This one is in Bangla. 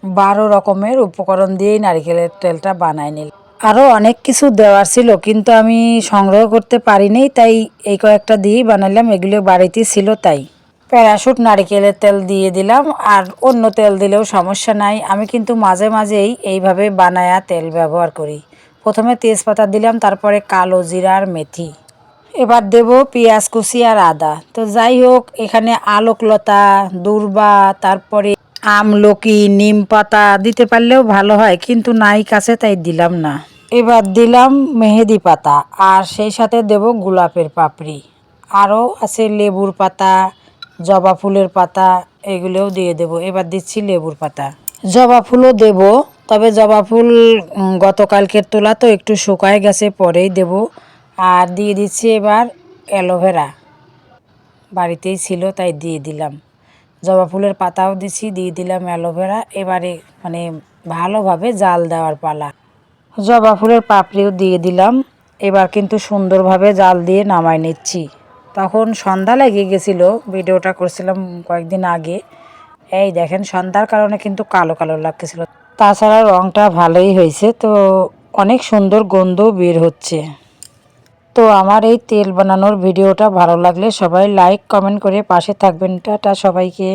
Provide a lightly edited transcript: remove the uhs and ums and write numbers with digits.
12 রকমের উপকরণ দিয়েই নারিকেলের তেলটা বানাই নিলাম। আরও অনেক কিছু দেওয়ার ছিল কিন্তু আমি সংগ্রহ করতে পারিনি, তাই এই কয়েকটা দিয়েই বানালাম। এগুলো বাড়িতেই ছিল তাই। প্যারাশুট নারিকেলের তেল দিয়ে দিলাম, আর অন্য তেল দিলেও সমস্যা নাই। আমি কিন্তু মাঝে মাঝেই এইভাবে বানায়া তেল ব্যবহার করি। প্রথমে তেজপাতা দিলাম, তারপরে কালো জিরা আর মেথি। এবার দেব পেঁয়াজ কুচি আর আদা। তো যাই হোক, এখানে আলোকলতা, দূর্বা, তারপরে আমলকি, নিম পাতা দিতে পারলেও ভালো হয়, কিন্তু নাই কাছে তাই দিলাম না। এবার দিলাম মেহেদি পাতা, আর সেই সাথে দেব গোলাপের পাপড়ি। আরও আছে লেবুর পাতা, জবা ফুলের পাতা, এগুলোও দিয়ে দেব। এবার দিচ্ছি লেবুর পাতা, জবা ফুলও দেব। তবে জবা ফুল গতকালকের তোলা তো একটু শুকায় গেছে, পরেই দেব। আর দিয়ে দিচ্ছি এবার অ্যালোভেরা, বাড়িতেই ছিল তাই দিয়ে দিলাম। জবা ফুলের পাতাও দিছি, দিয়ে দিলাম অ্যালোভেরা। এবারে মানে ভালোভাবে জাল দেওয়ার পালা। জবা ফুলের পাপড়িও দিয়ে দিলাম। এবার কিন্তু সুন্দরভাবে জাল দিয়ে নামাই নিচ্ছি। তখন সন্ধ্যা লেগে গেছিলো, ভিডিওটা করছিলাম কয়েকদিন আগে। এই দেখেন, সন্ধ্যার কারণে কিন্তু কালো কালো লাগতেছিল, তাছাড়া রঙটা ভালোই হয়েছে। তো অনেক সুন্দর গন্ধও বের হচ্ছে। তো আমার এই তেল বানানোর ভিডিওটা ভালো লাগলে সবাই লাইক কমেন্ট করে পাশে থাকবেন। টাটা সবাইকে।